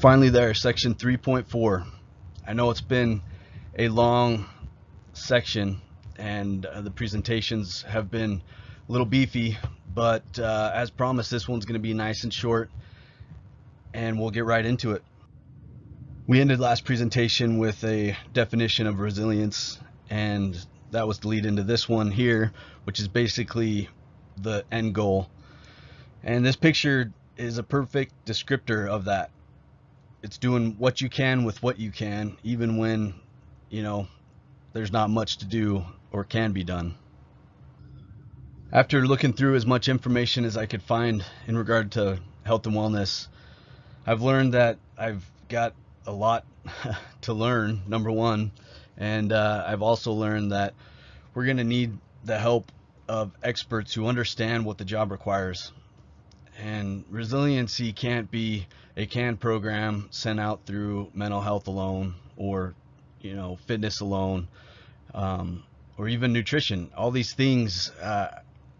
finally there, section 3.4. I know it's been a long section and the presentations have been a little beefy, but as promised, this one's going to be nice and short and we'll get right into it. We ended last presentation with a definition of resilience, and that was to lead into this one here, which is basically the end goal. And this picture is a perfect descriptor of that. It's doing what you can with what you can, even when, there's not much to do or can be done. After looking through as much information as I could find in regard to health and wellness, I've learned that I've got a lot to learn, number one, and I've also learned that we're going to need the help of experts who understand what the job requires. And resiliency can't be a canned program sent out through mental health alone, or fitness alone, or even nutrition. All these things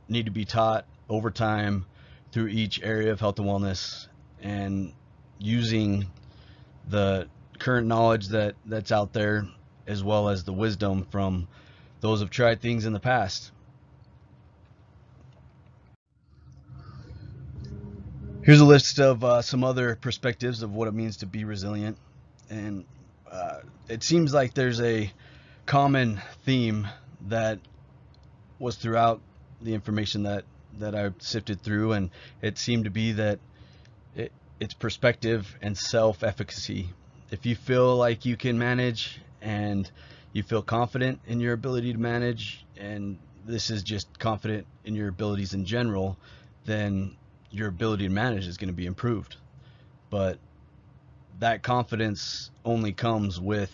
need to be taught over time through each area of health and wellness, and using the current knowledge that's out there, as well as the wisdom from those who've tried things in the past. Here's a list of some other perspectives of what it means to be resilient, and it seems like there's a common theme that was throughout the information that I sifted through, and it seemed to be that it's perspective and self-efficacy. If you feel like you can manage and you feel confident in your ability to manage, and this is just confident in your abilities in general, then your ability to manage is going to be improved. But that confidence only comes with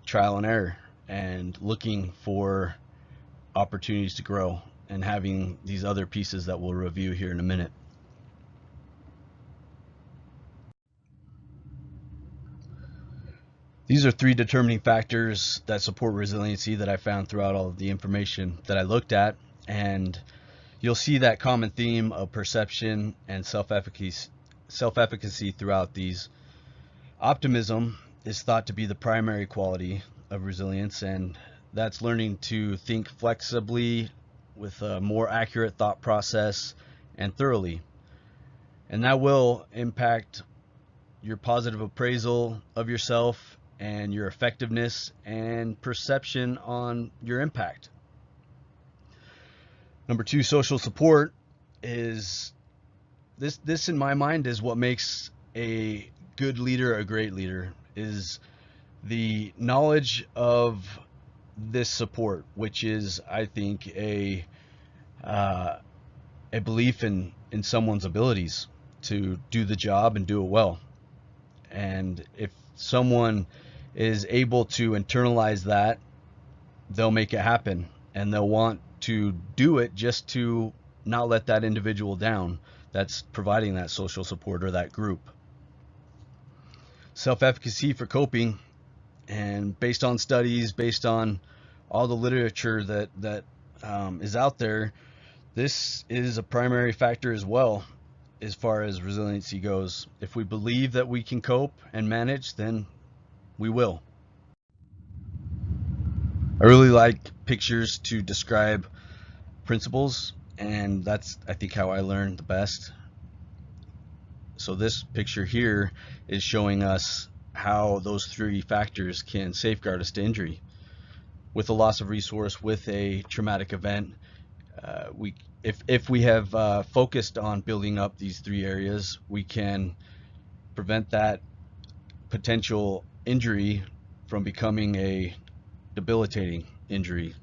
trial and error and looking for opportunities to grow, and having these other pieces that we'll review here in a minute. These are 3 determining factors that support resiliency that I found throughout all of the information that I looked at, and you'll see that common theme of perception and self-efficacy throughout these. Optimism is thought to be the primary quality of resilience, and that's learning to think flexibly with a more accurate thought process and thoroughly. And that will impact your positive appraisal of yourself and your effectiveness and perception on your impact. Number 2, social support is this in my mind is what makes a good leader a great leader, is the knowledge of this support, which is, I think, a belief in someone's abilities to do the job and do it well. And if someone is able to internalize that, they'll make it happen, and they'll want to do it just to not let that individual down that's providing that social support or that group. Self-efficacy for coping, and based on studies, based on all the literature that is out there, this is a primary factor as well as far as resiliency goes. If we believe that we can cope and manage, then we will. I really like pictures to describe principles, and that's, I think, how I learned the best. So this picture here is showing us how those 3 factors can safeguard us to injury. With a loss of resource, with a traumatic event, if we have focused on building up these 3 areas, we can prevent that potential injury from becoming a debilitating injury.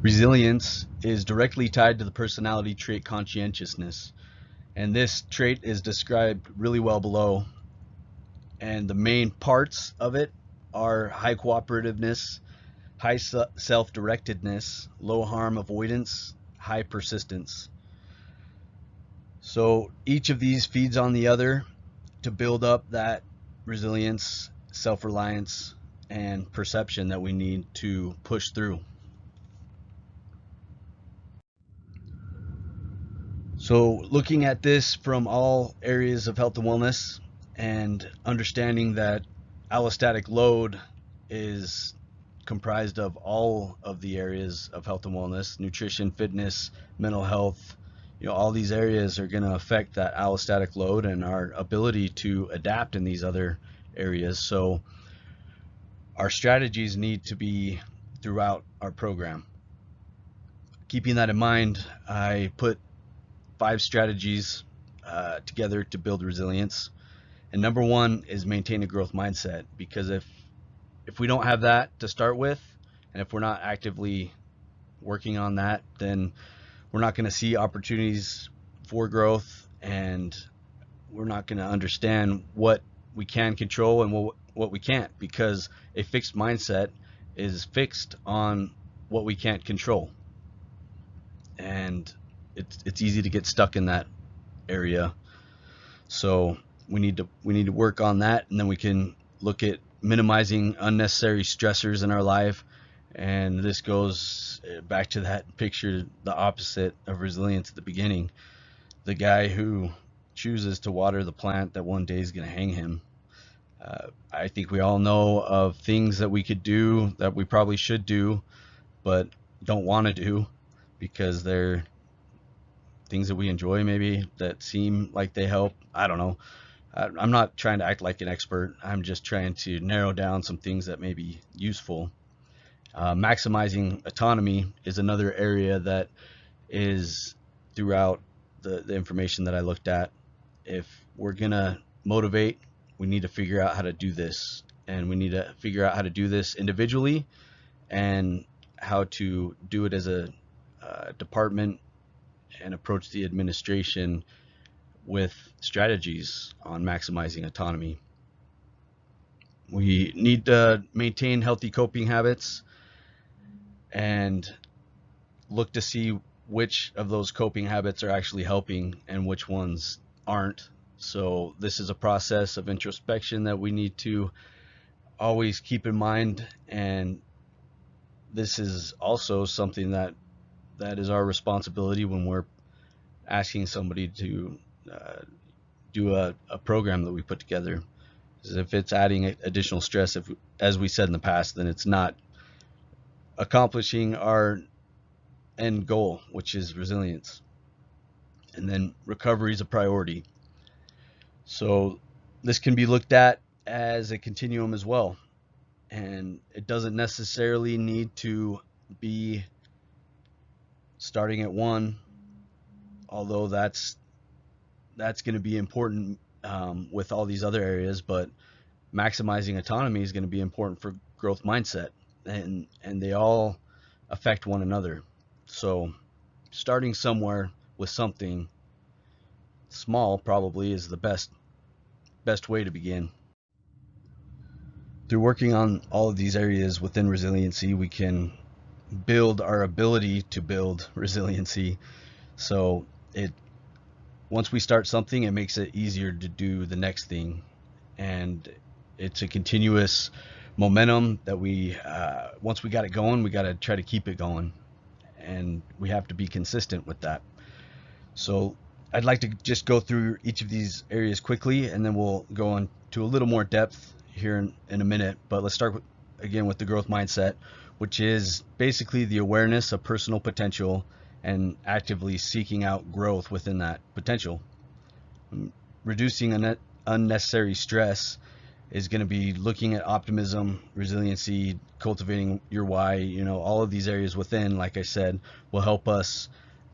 Resilience is directly tied to the personality trait conscientiousness, and this trait is described really well below, and the main parts of it are high cooperativeness, high self-directedness, low harm avoidance, high persistence. So each of these feeds on the other to build up that resilience, self-reliance, and perception that we need to push through. So looking at this from all areas of health and wellness, and understanding that allostatic load is comprised of all of the areas of health and wellness: nutrition, fitness, mental health. All these areas are going to affect that allostatic load and our ability to adapt in these other areas. So our strategies need to be throughout our program. Keeping that in mind, I put 5 strategies together to build resilience. And number 1 is maintain a growth mindset, because if we don't have that to start with, and if we're not actively working on that, then we're not going to see opportunities for growth, and we're not going to understand what we can control and what we can't, because a fixed mindset is fixed on what we can't control, and it's easy to get stuck in that area. So we need to work on that, and then we can look at minimizing unnecessary stressors in our life. And this goes back to that picture, the opposite of resilience at the beginning, the guy who chooses to water the plant that one day is going to hang him. I think we all know of things that we could do that we probably should do but don't want to do because they're things that we enjoy, maybe, that seem like they help. I don't know. I'm not trying to act like an expert. I'm just trying to narrow down some things that may be useful. Maximizing autonomy is another area that is throughout the information that I looked at. If we're gonna motivate, we need to figure out how to do this, and we need to figure out how to do this individually and how to do it as a department, and approach the administration with strategies on maximizing autonomy. We need to maintain healthy coping habits and look to see which of those coping habits are actually helping and which ones aren't. So this is a process of introspection that we need to always keep in mind, and this is also something that is our responsibility when we're asking somebody to do a program that we put together. Because if it's adding additional stress, as we said in the past, then it's not accomplishing our end goal, which is resilience. And then recovery is a priority. So this can be looked at as a continuum as well, and it doesn't necessarily need to be starting at 1, although that's going to be important with all these other areas. But maximizing autonomy is going to be important for growth mindset, and they all affect one another. So starting somewhere with something small probably is the best way to begin. Through working on all of these areas within resiliency, we can build our ability to build resiliency. So once we start something, it makes it easier to do the next thing, and it's a continuous momentum that we once we got it going, we got to try to keep it going, and we have to be consistent with that. So I'd like to just go through each of these areas quickly, and then we'll go into a little more depth here in a minute. But let's start again with the growth mindset, which is basically the awareness of personal potential and actively seeking out growth within that potential. Reducing unnecessary stress is going to be looking at optimism, resiliency, cultivating your why. All of these areas within, like I said, will help us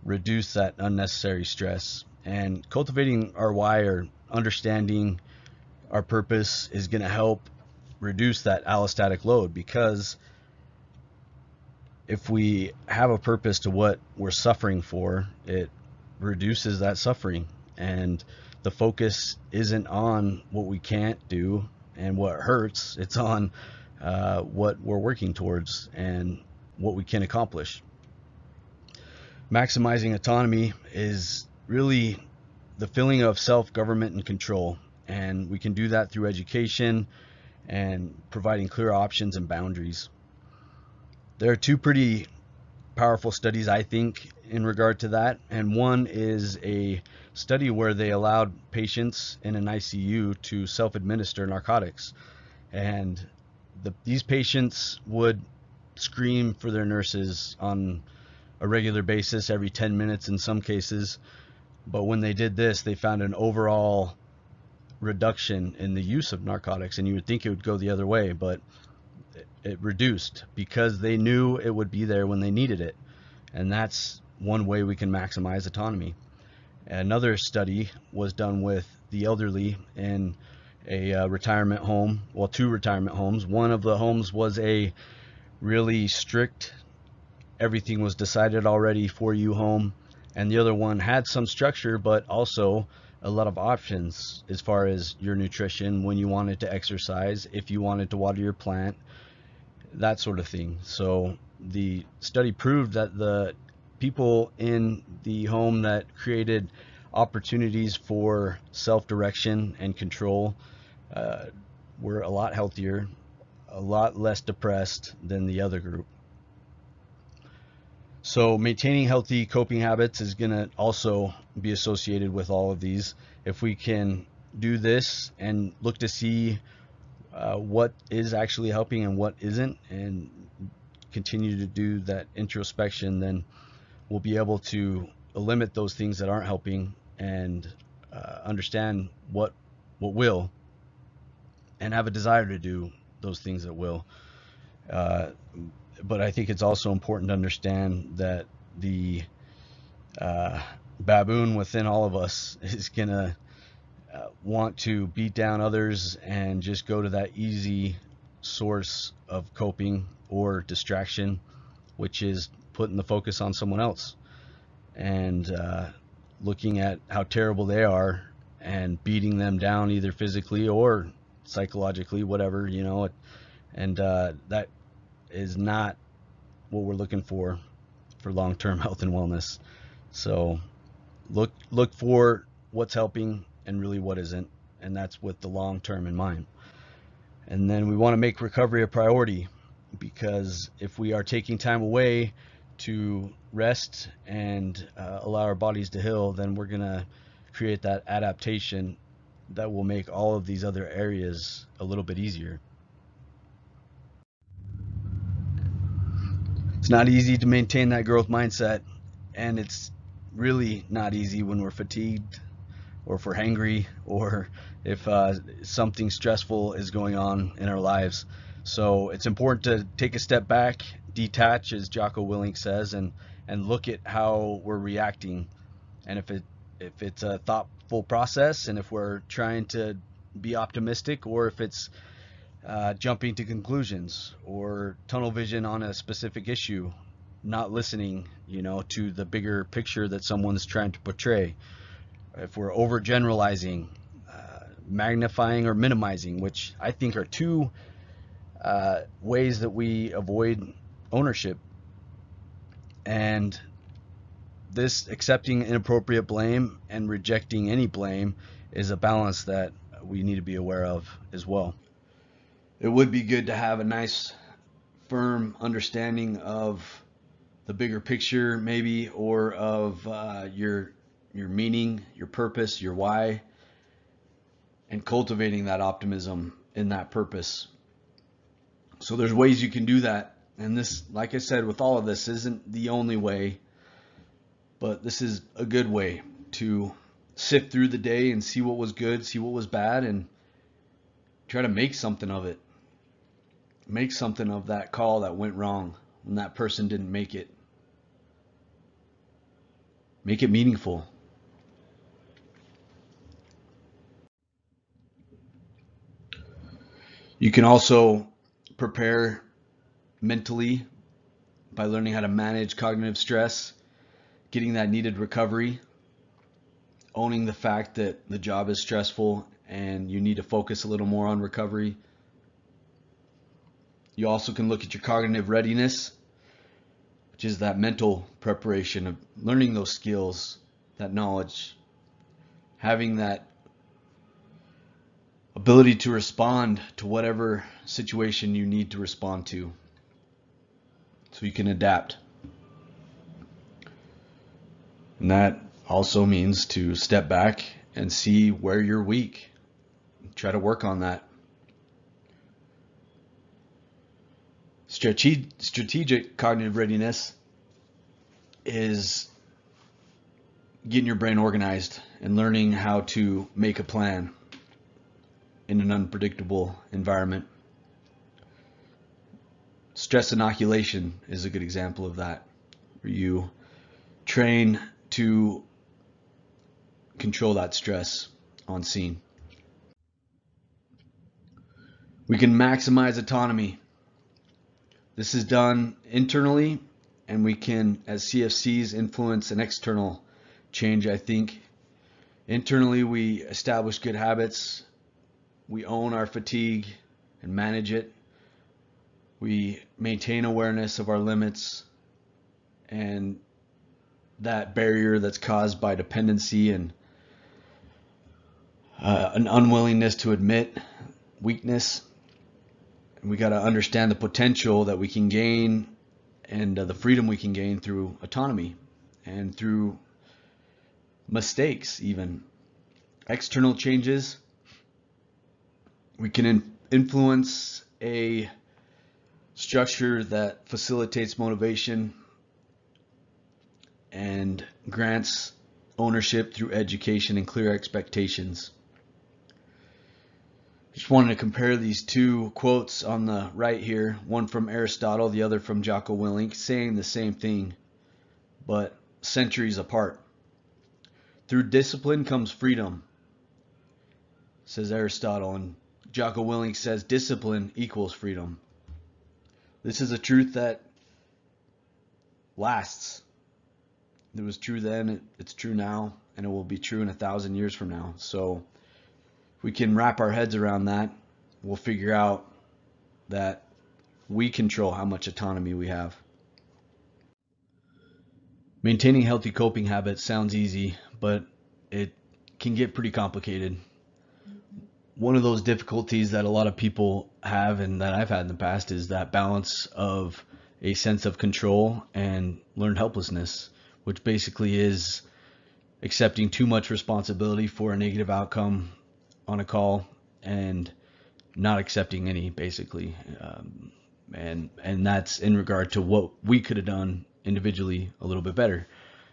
reduce that unnecessary stress. And cultivating our why, or understanding our purpose, is going to help reduce that allostatic load, because if we have a purpose to what we're suffering for, it reduces that suffering, and the focus isn't on what we can't do and what hurts. It's on what we're working towards and what we can accomplish. Maximizing autonomy is really the feeling of self-government and control, and we can do that through education and providing clear options and boundaries. There are 2 pretty powerful studies, I think, in regard to that. And one is a study where they allowed patients in an ICU to self-administer narcotics. And these patients would scream for their nurses on a regular basis, every 10 minutes in some cases. But when they did this, they found an overall reduction in the use of narcotics. And you would think it would go the other way, but it reduced because they knew it would be there when they needed it. And that's one way we can maximize autonomy. Another study was done with the elderly in a retirement home, well, 2 retirement homes. One of the homes was a really strict, everything was decided already for you home, and the other one had some structure but also a lot of options as far as your nutrition, when you wanted to exercise, if you wanted to water your plant, that sort of thing. So the study proved that the people in the home that created opportunities for self-direction and control were a lot healthier, a lot less depressed than the other group. So maintaining healthy coping habits is going to also be associated with all of these. If we can do this and look to see what is actually helping and what isn't, and continue to do that introspection, then we'll be able to limit those things that aren't helping and understand what will, and have a desire to do those things that will. But I think it's also important to understand that the baboon within all of us is gonna want to beat down others and just go to that easy source of coping or distraction, which is putting the focus on someone else and looking at how terrible they are and beating them down either physically or psychologically, whatever, you know. And that is not what we're looking for long-term health and wellness. So look for what's helping and really what isn't, and that's with the long term in mind. And then we want to make recovery a priority, because if we are taking time away to rest and allow our bodies to heal, then we're going to create that adaptation that will make all of these other areas a little bit easier. It's not easy to maintain that growth mindset, and it's really not easy when we're fatigued or if we're hangry or if something stressful is going on in our lives. So it's important to take a step back, detach, as Jocko Willink says, and look at how we're reacting, and if it's a thoughtful process, and if we're trying to be optimistic, or if it's jumping to conclusions or tunnel vision on a specific issue, not listening, to the bigger picture that someone's trying to portray. If we're overgeneralizing, magnifying or minimizing, which I think are two ways that we avoid ownership. And this accepting inappropriate blame and rejecting any blame is a balance that we need to be aware of as well. It would be good to have a nice, firm understanding of the bigger picture, maybe, or of your meaning, your purpose, your why, and cultivating that optimism in that purpose. So there's ways you can do that, and this, like I said, with all of this, isn't the only way, but this is a good way to sift through the day and see what was good, see what was bad, and try to make something of it. Make something of that call that went wrong when that person didn't make it. Make it meaningful. You can also prepare mentally by learning how to manage cognitive stress, getting that needed recovery, owning the fact that the job is stressful and you need to focus a little more on recovery. You also can look at your cognitive readiness, which is that mental preparation of learning those skills, that knowledge, having that ability to respond to whatever situation you need to respond to, so you can adapt. And that also means to step back and see where you're weak. Try to work on that. Strategic cognitive readiness is getting your brain organized and learning how to make a plan in an unpredictable environment. Stress inoculation is a good example of that, where you train to control that stress on scene. We can maximize autonomy. This is done internally, and we can, as CFCs, influence an external change, I think. Internally, we establish good habits. We own our fatigue and manage it. We maintain awareness of our limits and that barrier that's caused by dependency and an unwillingness to admit weakness. We got to understand the potential that we can gain and the freedom we can gain through autonomy and through mistakes, even external changes. We can influence a structure that facilitates motivation and grants ownership through education and clear expectations. Just wanted to compare these two quotes on the right here, one from Aristotle, the other from Jocko Willink, saying the same thing, but centuries apart. Through discipline comes freedom, says Aristotle, and Jocko Willink says discipline equals freedom. This is a truth that lasts. It was true then, it's true now, and it will be true in 1,000 years from now. So if we can wrap our heads around that, we'll figure out that we control how much autonomy we have. Maintaining healthy coping habits sounds easy, but it can get pretty complicated. One of those difficulties that a lot of people have and that I've had in the past is that balance of a sense of control and learned helplessness, which basically is accepting too much responsibility for a negative outcome on a call and not accepting any, basically. And that's in regard to what we could have done individually a little bit better.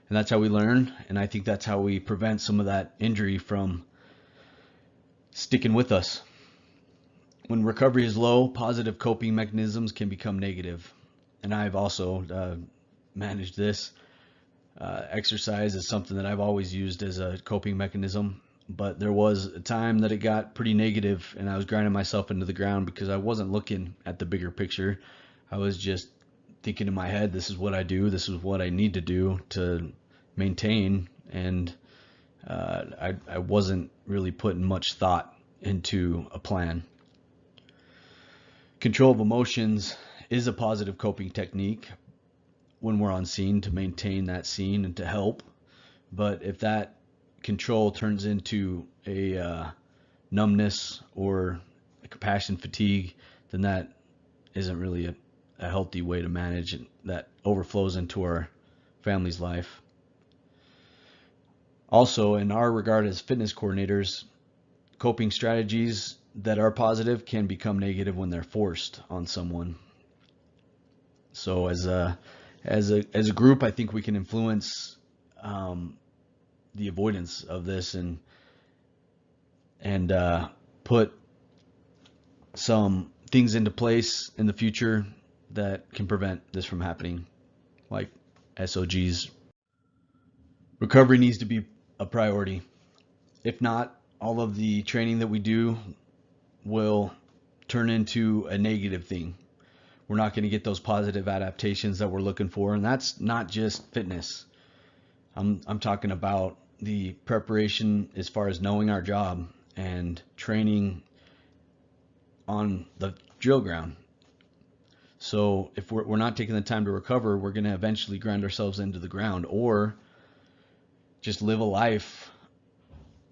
And that's how we learn, and I think that's how we prevent some of that injury from sticking with us. When recovery is low, positive coping mechanisms can become negative. And I've also managed this. Exercise is something that I've always used as a coping mechanism, but there was a time that it got pretty negative and I was grinding myself into the ground because I wasn't looking at the bigger picture. I was just thinking in my head, this is what I do, this is what I need to do to maintain, and I wasn't really putting much thought into a plan. Control of emotions is a positive coping technique when we're on scene to maintain that scene and to help. But if that control turns into a numbness or a compassion fatigue, then that isn't really a healthy way to manage it. That overflows into our family's life. Also, in our regard as fitness coordinators, coping strategies that are positive can become negative when they're forced on someone. So as a group, I think we can influence the avoidance of this and put some things into place in the future that can prevent this from happening, like SOGs. Recovery needs to be a priority. If not, all of the training that we do will turn into a negative thing. We're not going to get those positive adaptations that we're looking for, and that's not just fitness. I'm talking about the preparation as far as knowing our job and training on the drill ground. So if we're not taking the time to recover, we're going to eventually grind ourselves into the ground, or just live a life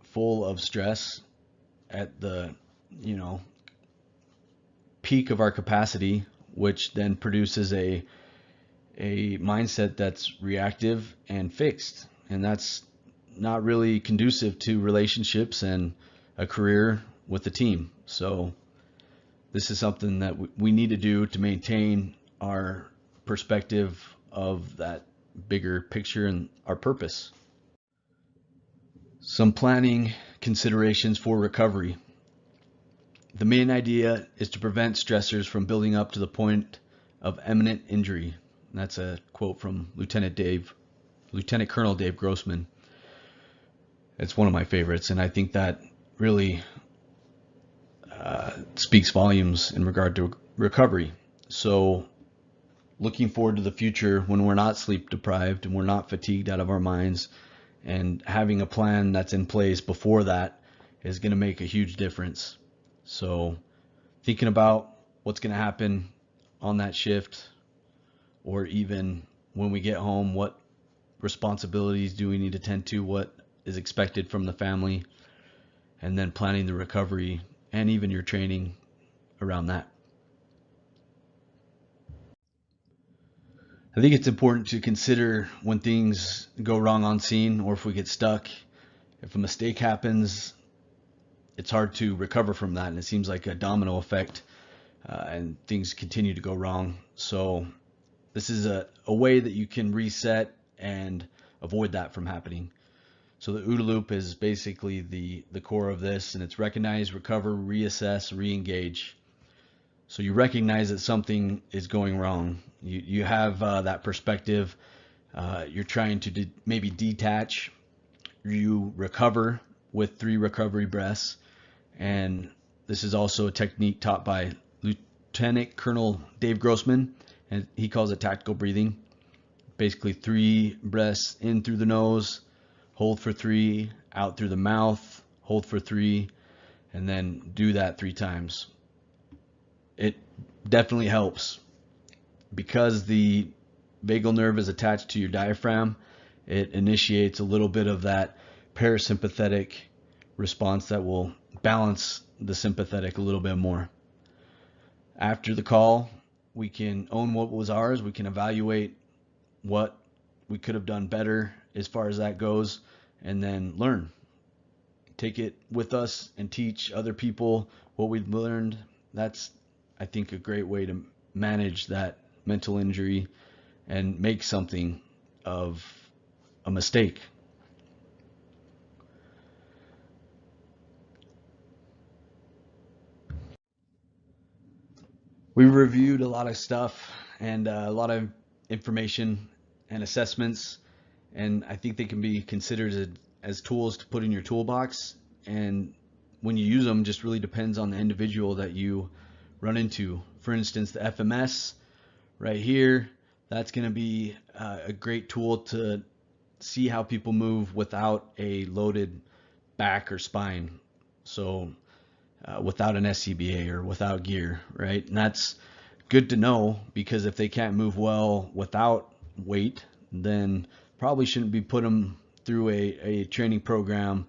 full of stress at the peak of our capacity, which then produces a mindset that's reactive and fixed. and that's not really conducive to relationships and a career with the team. So this is something that we need to do to maintain our perspective of that bigger picture and our purpose. Some planning considerations for recovery. The main idea is to prevent stressors from building up to the point of imminent injury. And that's a quote from Lieutenant Colonel Dave Grossman. It's one of my favorites, and I think that really speaks volumes in regard to recovery. So looking forward to the future when we're not sleep deprived and we're not fatigued out of our minds, and having a plan that's in place before that is going to make a huge difference. So thinking about what's going to happen on that shift, or even when we get home, what responsibilities do we need to tend to, what is expected from the family, and then planning the recovery and even your training around that. I think it's important to consider when things go wrong on scene, or if we get stuck. If a mistake happens, it's hard to recover from that, and it seems like a domino effect, and things continue to go wrong. So this is a way that you can reset and avoid that from happening. So the OODA loop is basically the core of this, and it's recognize, recover, reassess, re-engage. So you recognize that something is going wrong. You have that perspective. You're trying to maybe detach. You recover with 3 recovery breaths. And this is also a technique taught by Lieutenant Colonel Dave Grossman, and he calls it tactical breathing. Basically 3 breaths in through the nose, hold for 3, out through the mouth, hold for 3, and then do that 3 times. It definitely helps because the vagal nerve is attached to your diaphragm. It initiates a little bit of that parasympathetic response that will balance the sympathetic a little bit more. After the call, we can own what was ours. We can evaluate what we could have done better as far as that goes, and then learn. Take it with us and teach other people what we've learned. That's, I think, a great way to manage that mental injury and make something of a mistake. We reviewed a lot of stuff and a lot of information and assessments, and I think they can be considered as tools to put in your toolbox. And when you use them, just really depends on the individual that you run into. For instance, the FMS right here, that's going to be a great tool to see how people move without a loaded back or spine. So without an SCBA or without gear, right? And that's good to know, because if they can't move well without weight, then probably shouldn't be put them through a training program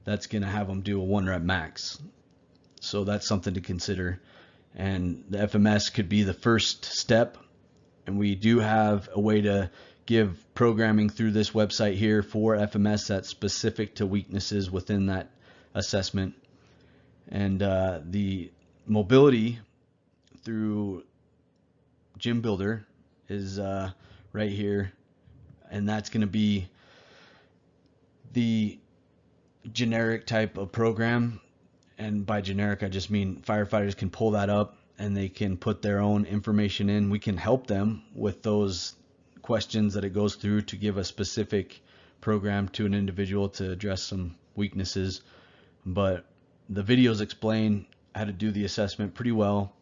that's going to have them do a 1 rep max. So that's something to consider. And the FMS could be the first step. And we do have a way to give programming through this website here for FMS that's specific to weaknesses within that assessment. And the mobility through Gym Builder is right here, and that's going to be the generic type of program. And by generic, I just mean firefighters can pull that up and they can put their own information in. We can help them with those questions that it goes through to give a specific program to an individual to address some weaknesses. But the videos explain how to do the assessment pretty well,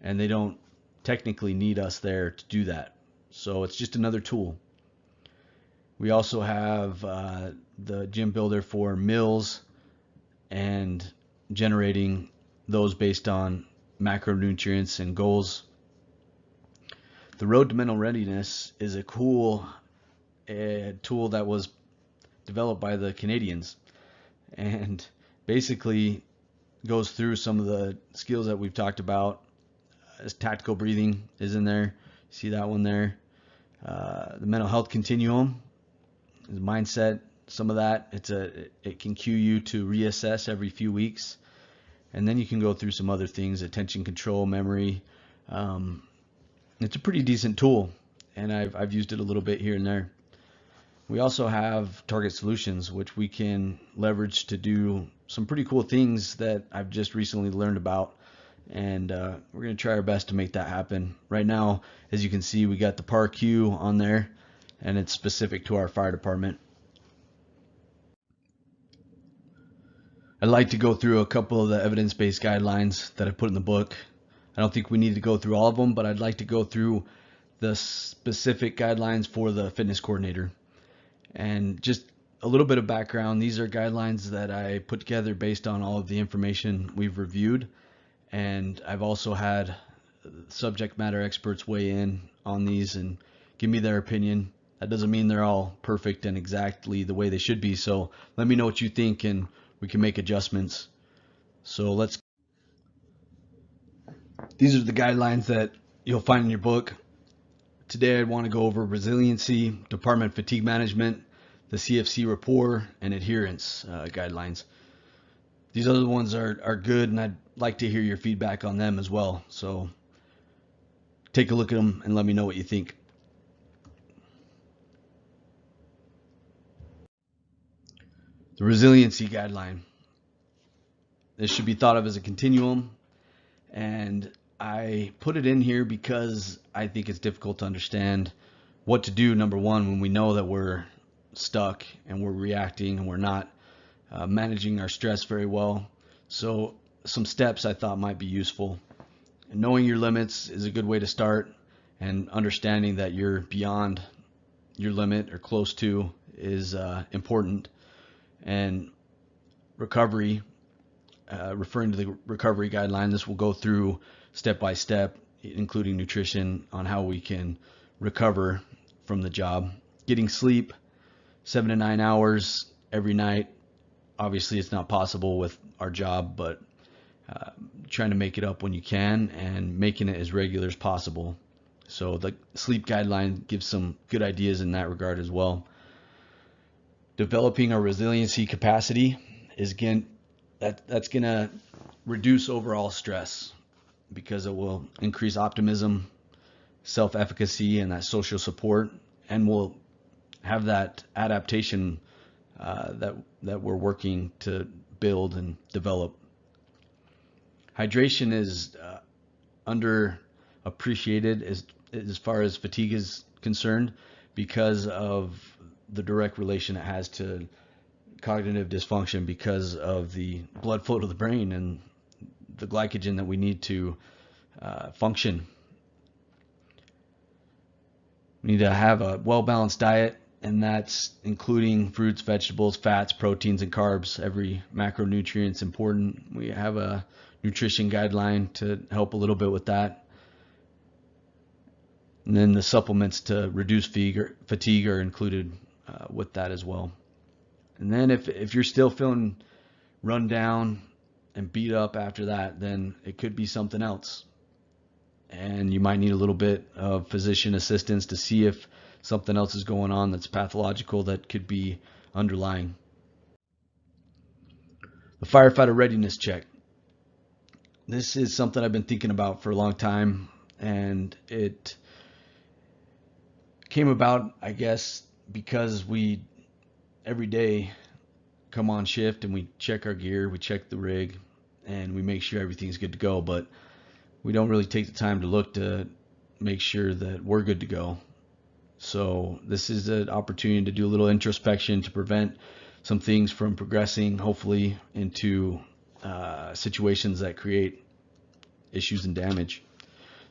and they don't technically need us there to do that. So it's just another tool. We also have the Gym Builder for meals and generating those based on macronutrients and goals. The Road to Mental Readiness is a cool tool that was developed by the Canadians, and basically goes through some of the skills that we've talked about. As tactical breathing is in there. See that one there. The mental health continuum, mindset, some of that. It can cue you to reassess every few weeks, and then you can go through some other things, attention control, memory. It's a pretty decent tool, and I've used it a little bit here and there. We also have target solutions, which we can leverage to do some pretty cool things that I've just recently learned about, and we're going to try our best to make that happen. Right now, as you can see, we got the PAR Q on there, and it's specific to our fire department. I'd like to go through a couple of the evidence-based guidelines that I put in the book. I don't think we need to go through all of them, but I'd like to go through the specific guidelines for the fitness coordinator. And just a little bit of background, these are guidelines that I put together based on all of the information we've reviewed, and I've also had subject matter experts weigh in on these and give me their opinion. That doesn't mean they're all perfect and exactly the way they should be, so let me know what you think and we can make adjustments. So these are the guidelines that you'll find in your book. Today I want to go over resiliency, department fatigue management, the CFC Rapport, and Adherence guidelines. These other ones are good, and I'd like to hear your feedback on them as well. So take a look at them and let me know what you think. The Resiliency Guideline. This should be thought of as a continuum, and I put it in here because I think it's difficult to understand what to do, number one, when we know that we're stuck and we're reacting and we're not managing our stress very well. So some steps I thought might be useful. And knowing your limits is a good way to start, and understanding that you're beyond your limit or close to is important. And recovery, referring to the recovery guideline, this will go through step by step, including nutrition, on how we can recover from the job. Getting sleep, 7 to 9 hours every night. Obviously it's not possible with our job, but trying to make it up when you can and making it as regular as possible. So the sleep guideline gives some good ideas in that regard as well. Developing our resiliency capacity is, again, that's going to reduce overall stress because it will increase optimism, self-efficacy, and that social support, and will have that adaptation that we're working to build and develop. Hydration is underappreciated as far as fatigue is concerned, because of the direct relation it has to cognitive dysfunction, because of the blood flow to the brain and the glycogen that we need to function. We need to have a well-balanced diet, and that's including fruits, vegetables, fats, proteins, and carbs. Every macronutrient is important. We have a nutrition guideline to help a little bit with that. And then the supplements to reduce fatigue are included with that as well. And then if you're still feeling run down and beat up after that, then it could be something else. And you might need a little bit of physician assistance to see if something else is going on that's pathological that could be underlying. The firefighter readiness check. This is something I've been thinking about for a long time, and it came about, I guess, because we every day come on shift and we check our gear, we check the rig, and we make sure everything's good to go, but we don't really take the time to look to make sure that we're good to go. So this is an opportunity to do a little introspection to prevent some things from progressing, hopefully, into situations that create issues and damage.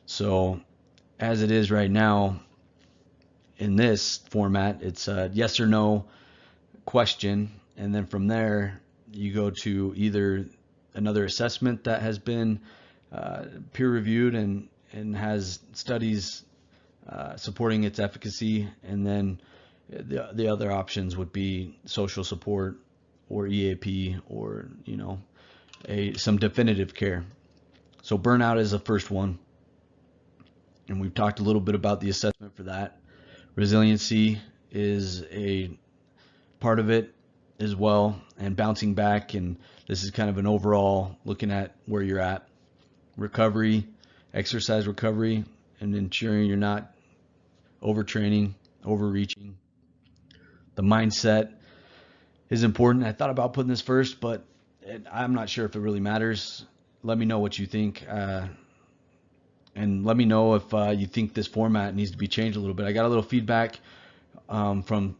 So as it is right now, in this format, it's a yes or no question, and then from there you go to either another assessment that has been peer reviewed and has studies supporting its efficacy, and then the other options would be social support or EAP, or some definitive care. So burnout is the first one, and we've talked a little bit about the assessment for that. Resiliency is a part of it as well, and bouncing back. And this is kind of an overall looking at where you're at. Recovery, exercise recovery, and ensuring you're not overtraining, overreaching. The mindset is important. I thought about putting this first, but I'm not sure if it really matters. Let me know what you think, and let me know if you think this format needs to be changed a little bit. I got a little feedback from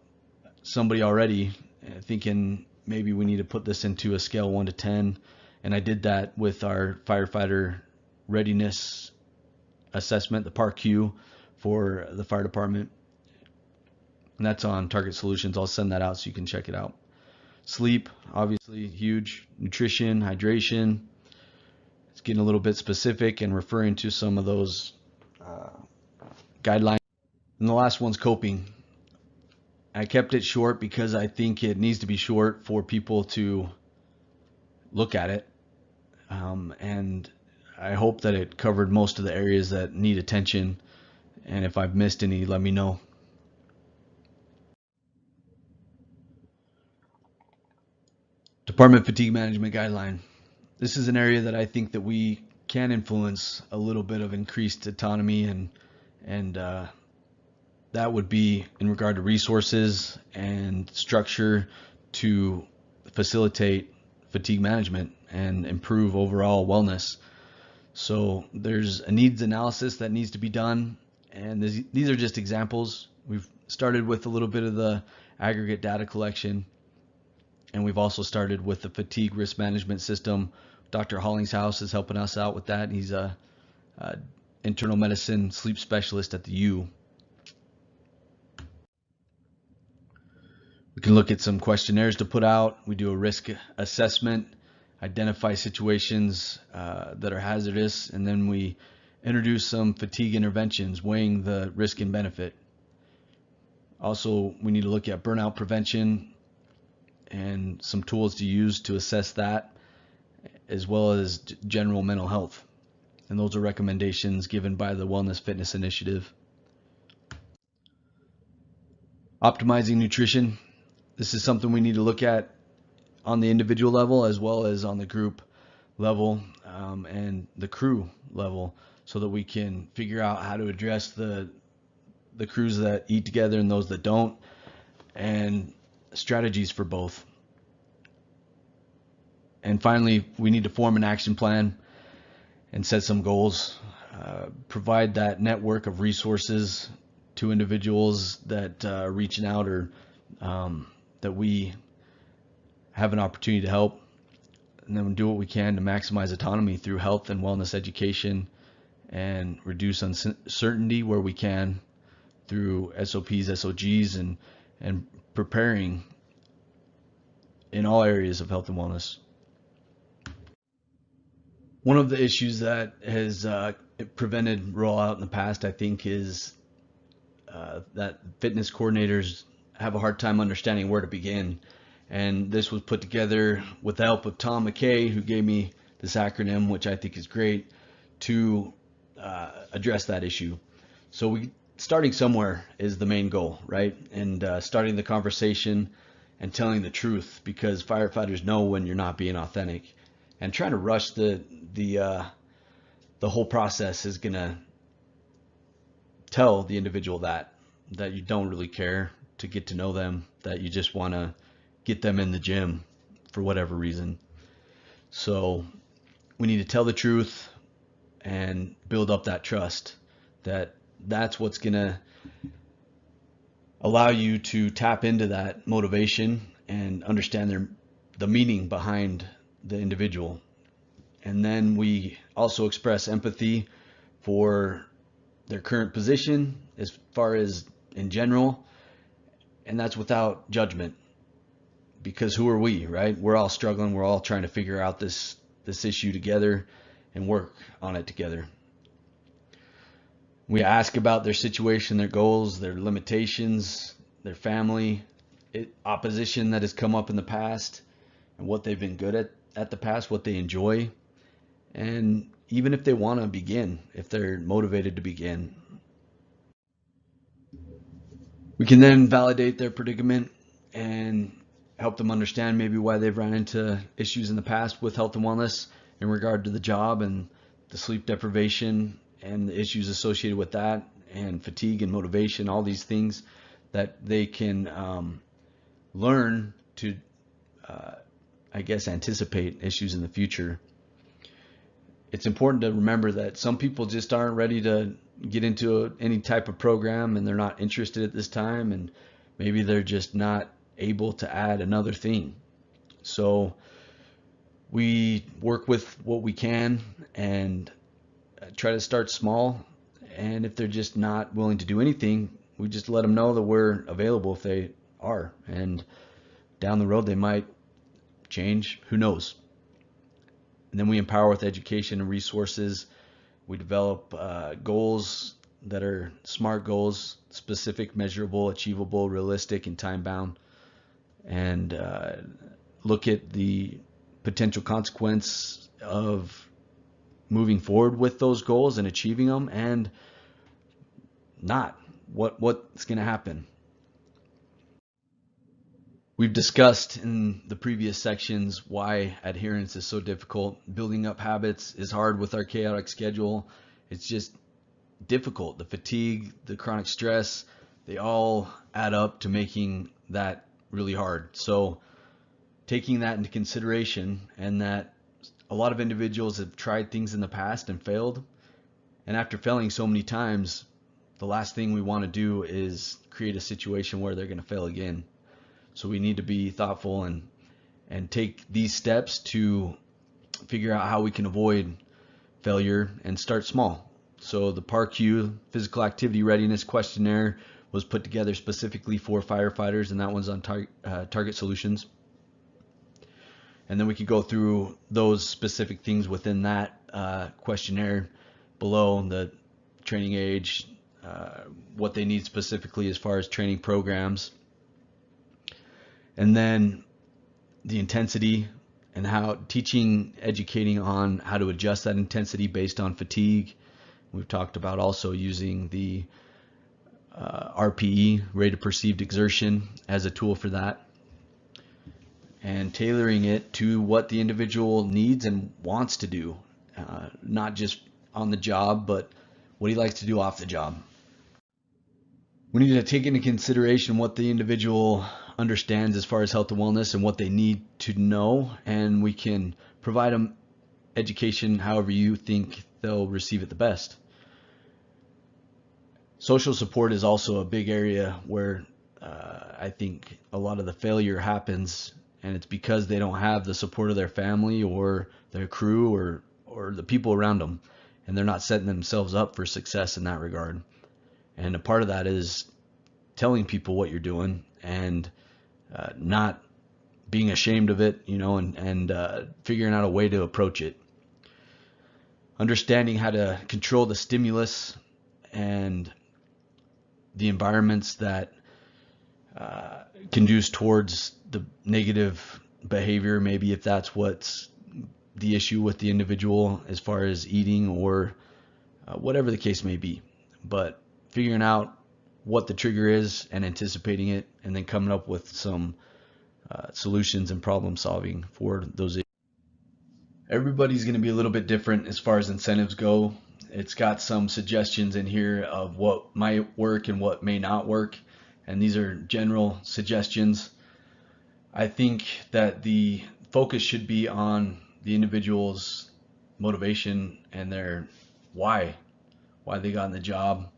somebody already thinking maybe we need to put this into a scale 1 to 10, and I did that with our firefighter readiness assessment, the PAR-Q for the fire department, and that's on Target Solutions. I'll send that out so you can check it out. Sleep, obviously huge. Nutrition, hydration. It's getting a little bit specific and referring to some of those guidelines. And the last one's coping. I kept it short because I think it needs to be short for people to look at it, and I hope that it covered most of the areas that need attention, and if I've missed any, let me know. Department Fatigue Management Guideline. This is an area that I think that we can influence a little bit of increased autonomy, and that would be in regard to resources and structure to facilitate fatigue management and improve overall wellness. So there's a needs analysis that needs to be done, and these are just examples. We've started with a little bit of the aggregate data collection, and we've also started with the fatigue risk management system. Dr. Hollingshouse is helping us out with that. He's a internal medicine sleep specialist at the U. We can look at some questionnaires to put out. We do a risk assessment, identify situations that are hazardous, and then we introduce some fatigue interventions, weighing the risk and benefit. Also, we need to look at burnout prevention and some tools to use to assess that, as well as general mental health. And those are recommendations given by the Wellness Fitness Initiative. Optimizing nutrition. This is something we need to look at on the individual level as well as on the group level and the crew level, so that we can figure out how to address the crews that eat together and those that don't, and strategies for both. And finally, we need to form an action plan and set some goals, provide that network of resources to individuals that are reaching out, or that we have an opportunity to help, and then do what we can to maximize autonomy through health and wellness education, and reduce uncertainty where we can through SOPs, SOGs, and preparing in all areas of health and wellness. One of the issues that has prevented rollout in the past, I think, is that fitness coordinators have a hard time understanding where to begin. And this was put together with the help of Tom McKay, who gave me this acronym, which I think is great, to address that issue. So starting somewhere is the main goal, right? And starting the conversation and telling the truth, because firefighters know when you're not being authentic. And trying to rush the whole process is gonna tell the individual that you don't really care to get to know them, that you just want to get them in the gym for whatever reason. So we need to tell the truth and build up that trust, that's what's gonna allow you to tap into that motivation and understand the meaning behind the individual. And then we also express empathy for their current position as far as in general, and that's without judgment, because who are we, right? We're all struggling, we're all trying to figure out this issue together and work on it together. We ask about their situation, their goals, their limitations, their family, opposition that has come up in the past, and what they've been good at the past, what they enjoy, and even if they want to begin, if they're motivated to begin. We can then validate their predicament and help them understand maybe why they've run into issues in the past with health and wellness in regard to the job and the sleep deprivation and the issues associated with that, and fatigue and motivation, all these things that they can learn to, I guess, anticipate issues in the future. It's important to remember that some people just aren't ready to get into any type of program, and they're not interested at this time, and maybe they're just not able to add another thing. So we work with what we can and try to start small, and if they're just not willing to do anything, we just let them know that we're available if they are, and down the road they might change, who knows. And then we empower with education and resources. We develop goals that are SMART goals: specific, measurable, achievable, realistic, and time-bound, and look at the potential consequence of moving forward with those goals and achieving them, and not what's going to happen. We've discussed in the previous sections why adherence is so difficult. Building up habits is hard with our chaotic schedule. It's just difficult. The fatigue, the chronic stress, they all add up to making that really hard. So taking that into consideration, and that a lot of individuals have tried things in the past and failed, and after failing so many times, the last thing we want to do is create a situation where they're going to fail again. So we need to be thoughtful and take these steps to figure out how we can avoid failure and start small. So the PAR-Q Physical Activity Readiness Questionnaire was put together specifically for firefighters, and that one's on Target Solutions. And then we could go through those specific things within that questionnaire below: the training age, what they need specifically as far as training programs, and then the intensity, and how educating on how to adjust that intensity based on fatigue. We've talked about also using the RPE, rate of perceived exertion, as a tool for that, and tailoring it to what the individual needs and wants to do, not just on the job, but what he likes to do off the job. We need to take into consideration what the individual understands as far as health and wellness and what they need to know, and we can provide them education however you think they'll receive it the best. Social support is also a big area where I think a lot of the failure happens, and it's because they don't have the support of their family or their crew or the people around them, and they're not setting themselves up for success in that regard. And a part of that is telling people what you're doing, and not being ashamed of it, and figuring out a way to approach it. Understanding how to control the stimulus and the environments that conduce towards the negative behavior, maybe if that's what's the issue with the individual as far as eating or whatever the case may be. But figuring out what the trigger is and anticipating it, and then coming up with some solutions and problem solving for those issues. Everybody's going to be a little bit different as far as incentives go. It's got some suggestions in here of what might work and what may not work, and these are general suggestions. I think that the focus should be on the individual's motivation and their why they got in the job,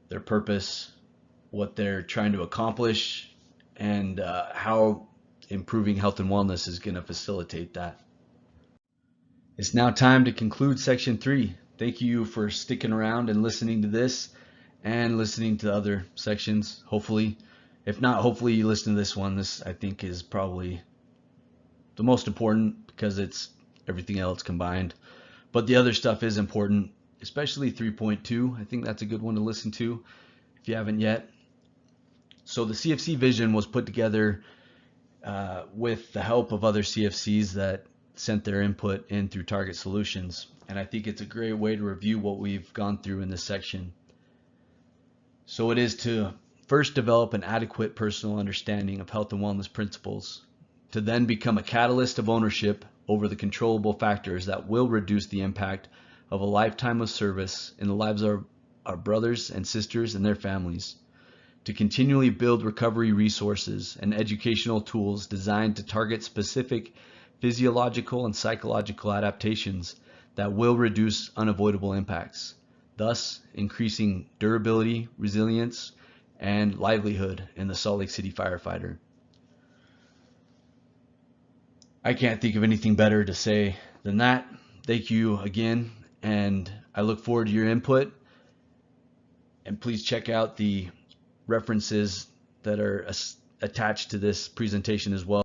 their purpose, what they're trying to accomplish, and how improving health and wellness is going to facilitate that. It's now time to conclude section 3. Thank you for sticking around and listening to this and listening to other sections. Hopefully, if not, hopefully you listen to this one. This, I think, is probably the most important because it's everything else combined. But the other stuff is important, especially 3.2. I think that's a good one to listen to if you haven't yet. So the CFC vision was put together with the help of other CFCs that sent their input in through Target Solutions, and I think it's a great way to review what we've gone through in this section. So it is to First, develop an adequate personal understanding of health and wellness principles, to then become a catalyst of ownership over the controllable factors that will reduce the impact of a lifetime of service in the lives of our brothers and sisters and their families. To continually build recovery resources and educational tools designed to target specific physiological and psychological adaptations that will reduce unavoidable impacts, thus increasing durability, resilience, and livelihood in the Salt Lake City firefighter. I can't think of anything better to say than that. Thank you again, and I look forward to your input. And please check out the references that are attached to this presentation as well.